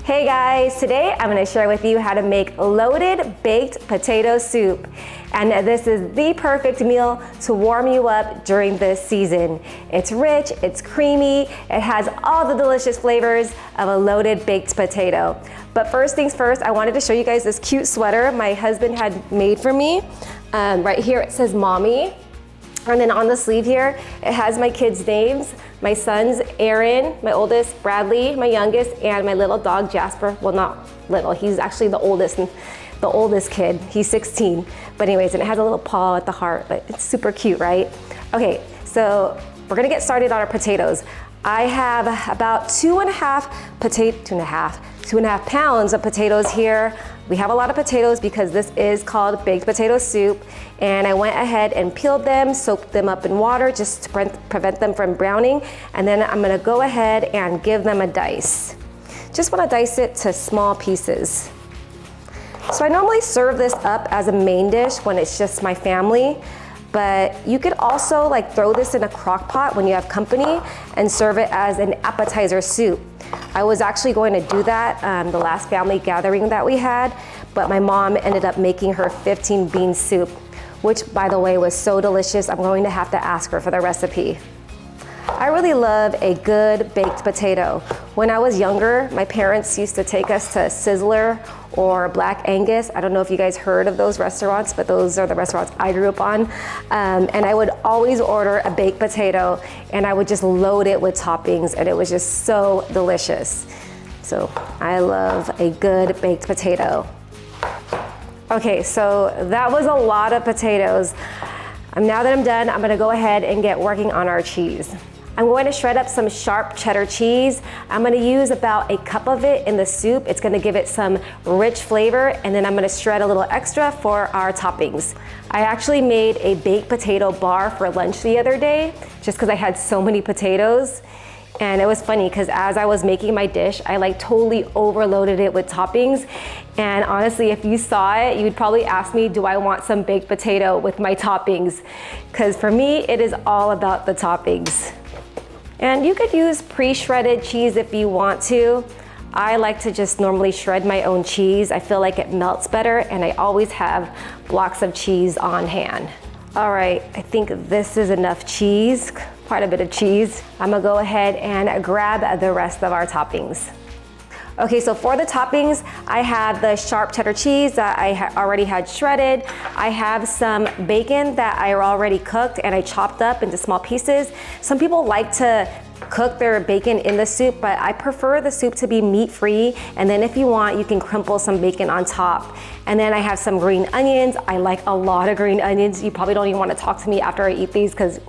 Hey guys, today I'm going to share with you how to make loaded baked potato soup. And this is the perfect meal to warm you up during this season. It's rich, it's creamy, it has all the delicious flavors of a loaded baked potato. But first things first, I wanted to show you guys this cute sweater my husband had made for me. Right here it says Mommy. And then on the sleeve here, it has my kids' names. My sons, Aaron, my oldest, Bradley, my youngest, and my little dog, Jasper. Well, not little, he's actually the oldest kid. He's 16. But anyways, and it has a little paw at the heart, but it's super cute, right? Okay, so we're gonna get started on our potatoes. I have about 2.5 pounds of potatoes here. We have a lot of potatoes because this is called baked potato soup. And I went ahead and peeled them, soaked them up in water just to prevent them from browning. And then I'm gonna go ahead and give them a dice. Just wanna dice it to small pieces. So I normally serve this up as a main dish when it's just my family. But you could also throw this in a crock pot when you have company and serve it as an appetizer soup. I was actually going to do that the last family gathering that we had, but my mom ended up making her 15 bean soup, which by the way was so delicious. I'm going to have to ask her for the recipe. I really love a good baked potato. When I was younger, my parents used to take us to Sizzler or Black Angus. I don't know if you guys heard of those restaurants, but those are the restaurants I grew up on. And I would always order a baked potato and I would just load it with toppings and it was just so delicious. So I love a good baked potato. Okay, so that was a lot of potatoes. Now that I'm done, I'm gonna go ahead and get working on our cheese. I'm going to shred up some sharp cheddar cheese. I'm gonna use about a cup of it in the soup. It's gonna give it some rich flavor, and then I'm gonna shred a little extra for our toppings. I actually made a baked potato bar for lunch the other day, just because I had so many potatoes. And it was funny, because as I was making my dish, I totally overloaded it with toppings. And honestly, if you saw it, you would probably ask me, do I want some baked potato with my toppings? Because for me, it is all about the toppings. And you could use pre-shredded cheese if you want to. I like to just normally shred my own cheese. I feel like it melts better, and I always have blocks of cheese on hand. All right, I think this is enough cheese, quite a bit of cheese. I'm gonna go ahead and grab the rest of our toppings. Okay, so for the toppings, I have the sharp cheddar cheese that I already had shredded. I have some bacon that I already cooked and I chopped up into small pieces. Some people like to cook their bacon in the soup, but I prefer the soup to be meat-free. And then if you want, you can crumple some bacon on top. And then I have some green onions. I like a lot of green onions. You probably don't even want to talk to me after I eat these because,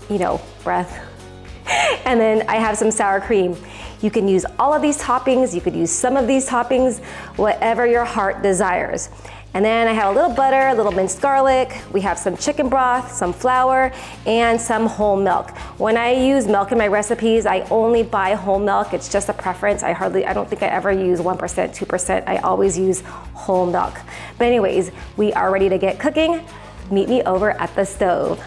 breath. And then I have some sour cream. You can use all of these toppings. You could use some of these toppings, whatever your heart desires. And then I have a little butter, a little minced garlic. We have some chicken broth, some flour, and some whole milk. When I use milk in my recipes, I only buy whole milk. It's just a preference. I don't think I ever use 1%, 2%. I always use whole milk. But anyways, we are ready to get cooking. Meet me over at the stove.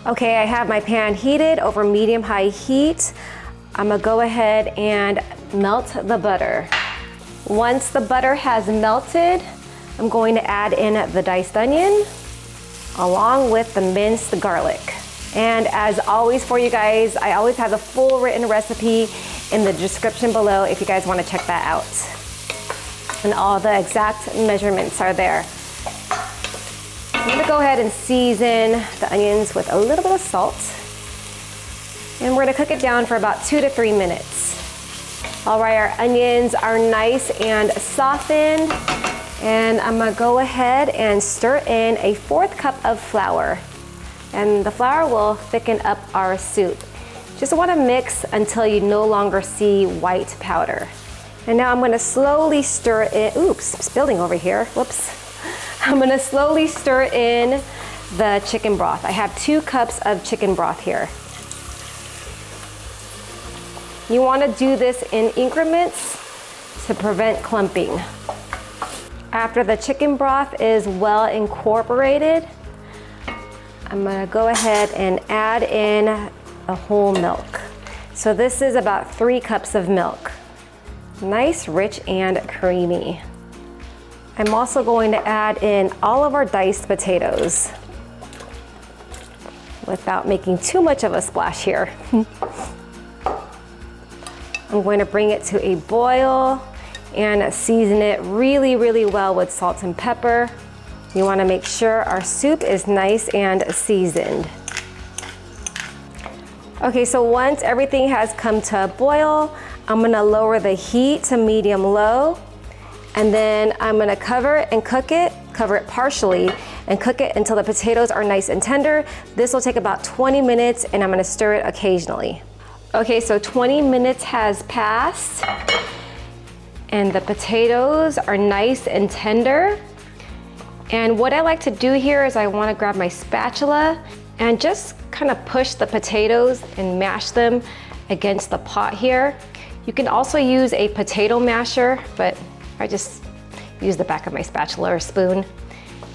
Okay, I have my pan heated over medium-high heat. I'm gonna go ahead and melt the butter. Once the butter has melted, I'm going to add in the diced onion along with the minced garlic. And as always for you guys, I always have the full written recipe in the description below if you guys want to check that out. And all the exact measurements are there. I'm gonna go ahead and season the onions with a little bit of salt. And we're gonna cook it down for about 2 to 3 minutes. All right, our onions are nice and softened. And I'm gonna go ahead and stir in a 1/4 cup of flour. And the flour will thicken up our soup. Just wanna mix until you no longer see white powder. And now I'm gonna slowly stir it, oops, spilling over here, whoops. I'm gonna slowly stir in the chicken broth. I have 2 cups of chicken broth here. You wanna do this in increments to prevent clumping. After the chicken broth is well incorporated, I'm gonna go ahead and add in the whole milk. So this is about 3 cups of milk. Nice, rich, and creamy. I'm also going to add in all of our diced potatoes without making too much of a splash here. I'm going to bring it to a boil and season it really, really well with salt and pepper. You want to make sure our soup is nice and seasoned. Okay, so once everything has come to a boil, I'm gonna lower the heat to medium-low, and then I'm gonna cover it and cover it partially, and cook it until the potatoes are nice and tender. This will take about 20 minutes, and I'm gonna stir it occasionally. Okay, so 20 minutes has passed, and the potatoes are nice and tender. And what I like to do here is I wanna grab my spatula and just kind of push the potatoes and mash them against the pot here. You can also use a potato masher, but I just use the back of my spatula or spoon.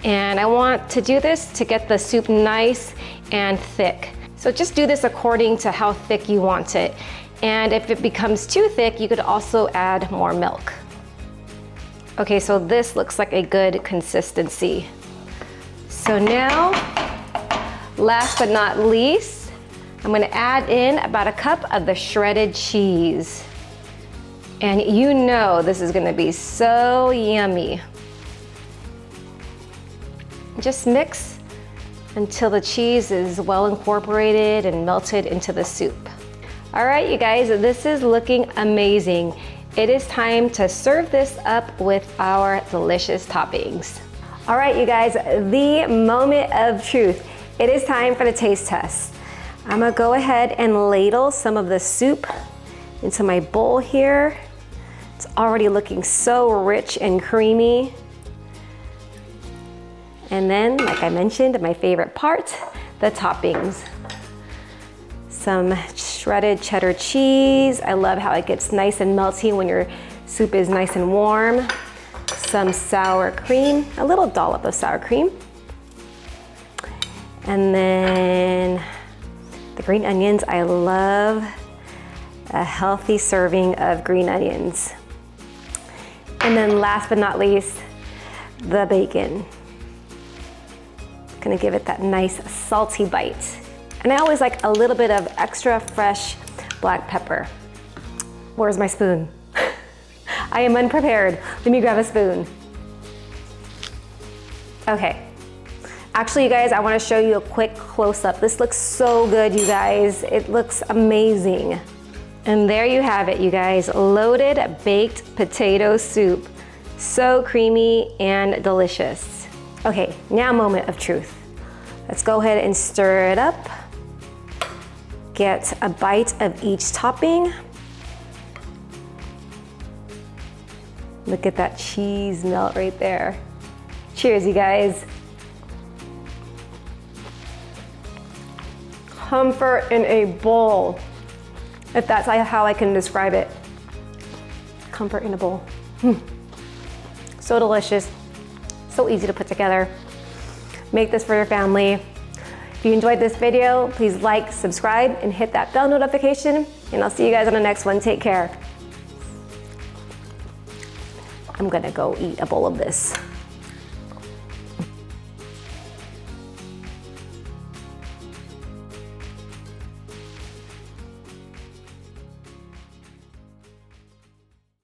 And I want to do this to get the soup nice and thick. So just do this according to how thick you want it. And if it becomes too thick, you could also add more milk. Okay, so this looks like a good consistency. So now, last but not least, I'm gonna add in about a cup of the shredded cheese. And you know this is gonna be so yummy. Just mix until the cheese is well incorporated and melted into the soup. All right, you guys, this is looking amazing. It is time to serve this up with our delicious toppings. All right, you guys, the moment of truth. It is time for the taste test. I'm gonna go ahead and ladle some of the soup into my bowl here. It's already looking so rich and creamy. And then, like I mentioned, my favorite part, the toppings. Some shredded cheddar cheese. I love how it gets nice and melty when your soup is nice and warm. Some sour cream, a little dollop of sour cream. And then the green onions. I love a healthy serving of green onions. And then last but not least, the bacon. Gonna give it that nice salty bite. And I always like a little bit of extra fresh black pepper. Where's my spoon? I am unprepared. Let me grab a spoon. Okay. Actually, you guys, I wanna show you a quick close-up. This looks so good, you guys. It looks amazing. And there you have it, you guys. Loaded baked potato soup. So creamy and delicious. Okay, now moment of truth. Let's go ahead and stir it up. Get a bite of each topping. Look at that cheese melt right there. Cheers, you guys. Comfort in a bowl, if that's how I can describe it. Comfort in a bowl. So delicious, so easy to put together. Make this for your family. If you enjoyed this video, please like, subscribe, and hit that bell notification, and I'll see you guys on the next one. Take care. I'm gonna go eat a bowl of this.